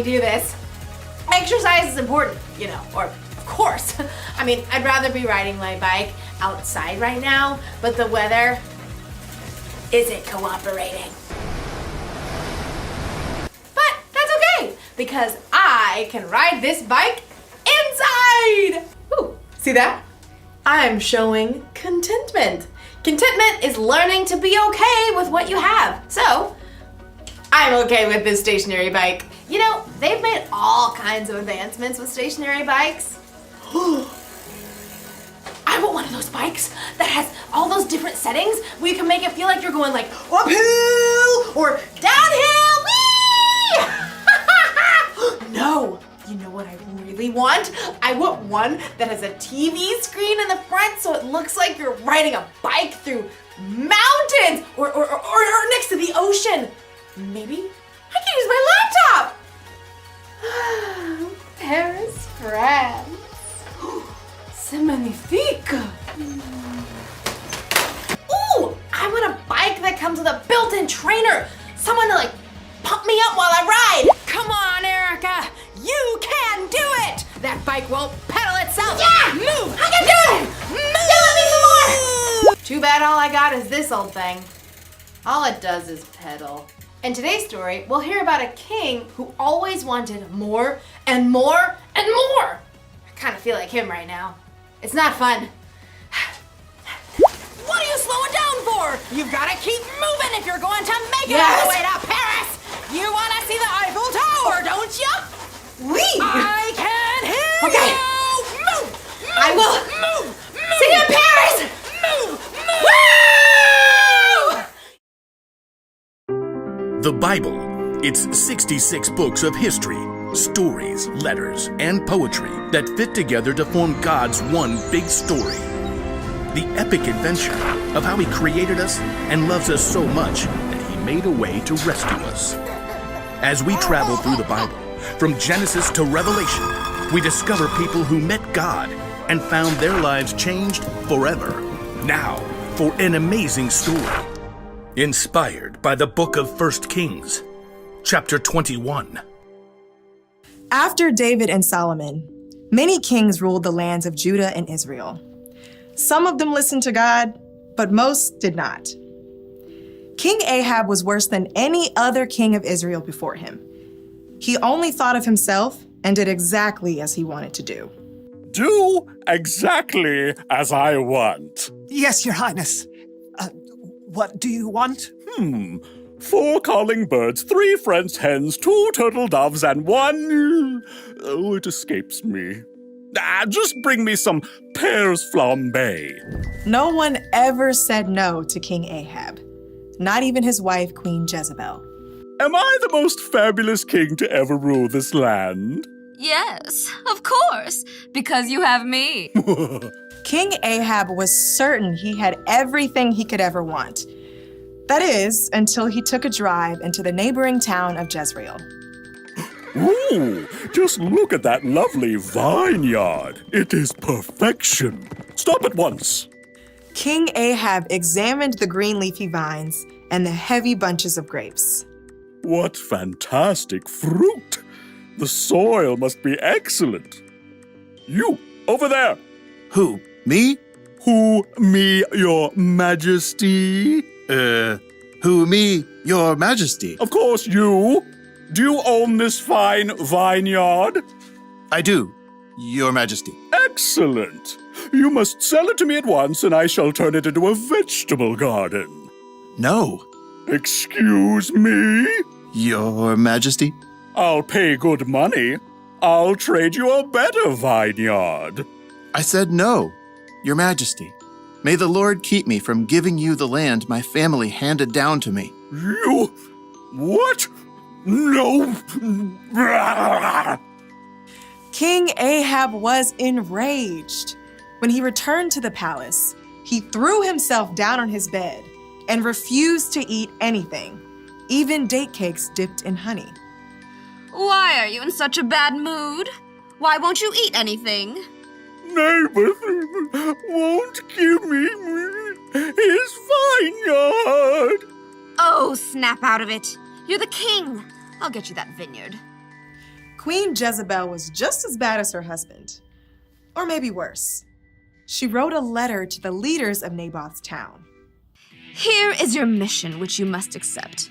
me do this. Exercise is important, or of course. I mean, I'd rather be riding my bike outside right now, but the weather isn't cooperating. But that's okay, because I can ride this bike inside! Ooh, see that? I'm showing contentment. Contentment is learning to be okay with what you have. So, I'm okay with this stationary bike. They've made all kinds of advancements with stationary bikes. I want one of those bikes that has all those different settings where you can make it feel like you're going like uphill or downhill. Whee! No, you know what I really want? I want one that has a TV screen in the front so it looks like you're riding a bike through mountains or next to the ocean. Maybe I can use my laptop. Paris, France. C'est magnifique. Ooh, I want a bike that comes with a built-in trainer. Someone to pump me up while I ride. Come on, Erica. You can do it. That bike won't pedal itself. Yeah, move. I can do it. Move. Yeah, me some more. Too bad all I got is this old thing. All it does is pedal. In today's story, we'll hear about a king who always wanted more and more and more. I kind of feel like him right now. It's not fun. What are you slowing down for? You've got to keep moving if you're going to make it all the way to Paris. You want to see the Eiffel Tower, don't you? Oui. I can hear you. Move. I will. Move. See you in Paris. Move. Woo! The Bible. It's 66 books of history, stories, letters, and poetry that fit together to form God's one big story. The epic adventure of how He created us and loves us so much that He made a way to rescue us. As we travel through the Bible, from Genesis to Revelation, we discover people who met God and found their lives changed forever. Now, for an amazing story. Inspired by the book of 1 Kings, chapter 21. After David and Solomon, many kings ruled the lands of Judah and Israel. Some of them listened to God, but most did not. King Ahab was worse than any other king of Israel before him. He only thought of himself and did exactly as he wanted to do. Do exactly as I want. Yes, Your Highness. What do you want? 4 calling birds, 3 French hens, 2 turtle doves, and 1... Oh, it escapes me. Just bring me some pears flambé. No one ever said no to King Ahab, not even his wife, Queen Jezebel. Am I the most fabulous king to ever rule this land? Yes, of course, because you have me. King Ahab was certain he had everything he could ever want. That is, until he took a drive into the neighboring town of Jezreel. Ooh, just look at that lovely vineyard. It is perfection. Stop at once. King Ahab examined the green leafy vines and the heavy bunches of grapes. What fantastic fruit. The soil must be excellent. You, over there. Who? Me? Who, me, your majesty? Who, me, your majesty? Of course, you. Do you own this fine vineyard? I do, your majesty. Excellent. You must sell it to me at once, and I shall turn it into a vegetable garden. No. Excuse me? Your majesty? I'll pay good money. I'll trade you a better vineyard. I said no, your majesty. May the Lord keep me from giving you the land my family handed down to me. You... what? No. King Ahab was enraged. When he returned to the palace, he threw himself down on his bed and refused to eat anything, even date cakes dipped in honey. Why are you in such a bad mood? Why won't you eat anything? Naboth won't give me his vineyard. Oh, snap out of it. You're the king. I'll get you that vineyard. Queen Jezebel was just as bad as her husband, or maybe worse. She wrote a letter to the leaders of Naboth's town. Here is your mission, which you must accept.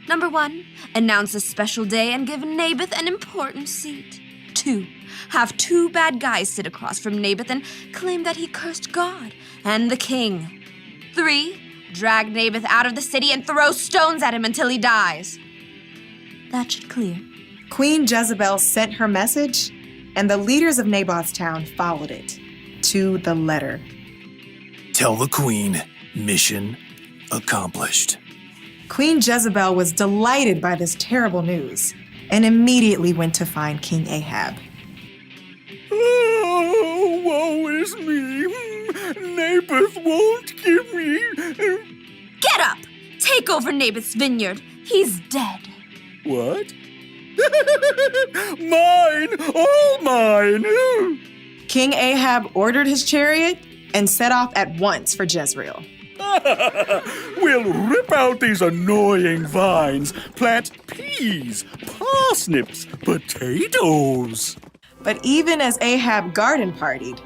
Number 1, announce a special day and give Naboth an important seat. 2, have 2 bad guys sit across from Naboth and claim that he cursed God and the king. 3, drag Naboth out of the city and throw stones at him until he dies. That should clear. Queen Jezebel sent her message, and the leaders of Naboth's town followed it to the letter. Tell the queen, mission accomplished. Queen Jezebel was delighted by this terrible news and immediately went to find King Ahab. Oh, woe is me. Naboth won't give me. Get up! Take over Naboth's vineyard. He's dead. What? Mine! All mine! King Ahab ordered his chariot and set off at once for Jezreel. We'll rip out these annoying vines, plant peas, parsnips, potatoes. But even as Ahab garden partied,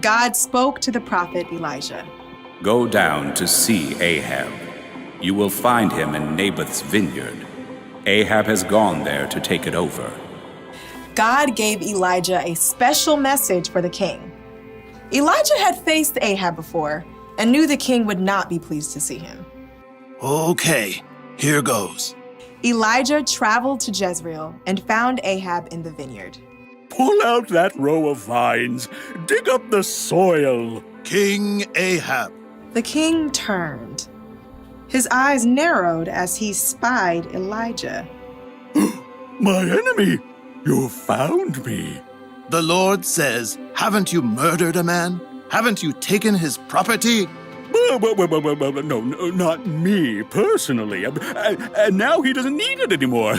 God spoke to the prophet Elijah. Go down to see Ahab. You will find him in Naboth's vineyard. Ahab has gone there to take it over. God gave Elijah a special message for the king. Elijah had faced Ahab before and knew the king would not be pleased to see him. Okay, here goes. Elijah traveled to Jezreel and found Ahab in the vineyard. Pull out that row of vines. Dig up the soil. King Ahab. The king turned. His eyes narrowed as he spied Elijah. My enemy, you found me. The Lord says, haven't you murdered a man? Haven't you taken his property? No, not me personally. And now he doesn't need it anymore.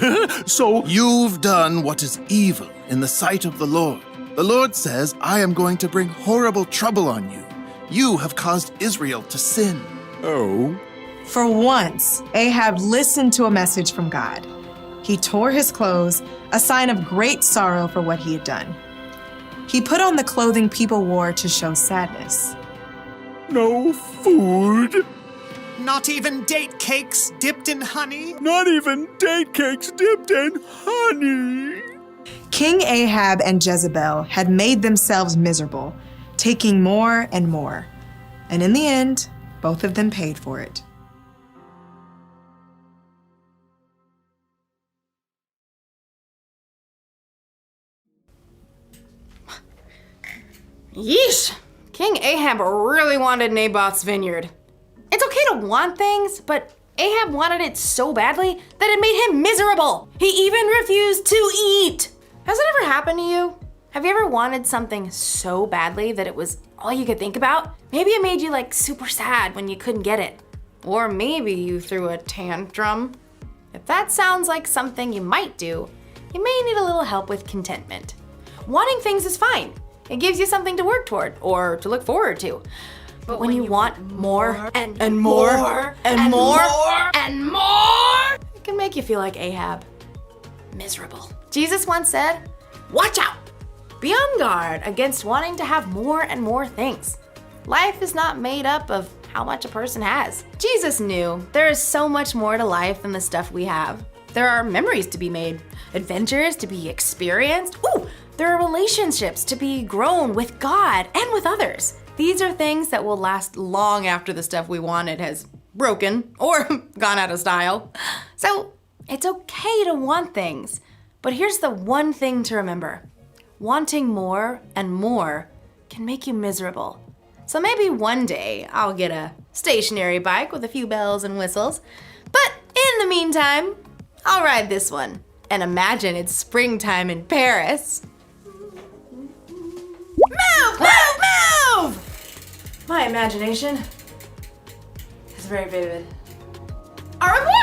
So You've done what is evil in the sight of the Lord. The Lord says, I am going to bring horrible trouble on you. You have caused Israel to sin. Oh. For once, Ahab listened to a message from God. He tore his clothes, a sign of great sorrow for what he had done. He put on the clothing people wore to show sadness. No food. Not even date cakes dipped in honey? Not even date cakes dipped in honey. King Ahab and Jezebel had made themselves miserable, taking more and more. And in the end, both of them paid for it. Yeesh! King Ahab really wanted Naboth's vineyard. It's okay to want things, but Ahab wanted it so badly that it made him miserable. He even refused to eat. Has it ever happened to you? Have you ever wanted something so badly that it was all you could think about? Maybe it made you like super sad when you couldn't get it. Or maybe you threw a tantrum. If that sounds like something you might do, you may need a little help with contentment. Wanting things is fine. It gives you something to work toward or to look forward to. But when you want more and more and more and more, it can make you feel like Ahab. Miserable. Jesus once said, watch out! Be on guard against wanting to have more and more things. Life is not made up of how much a person has. Jesus knew there is so much more to life than the stuff we have. There are memories to be made, adventures to be experienced. Ooh! There are relationships to be grown with God and with others. These are things that will last long after the stuff we wanted has broken or gone out of style. So it's okay to want things, but here's the one thing to remember. Wanting more and more can make you miserable. So maybe one day I'll get a stationary bike with a few bells and whistles, but in the meantime, I'll ride this one and imagine it's springtime in Paris. Move, move, move! My imagination is very vivid. Au revoir!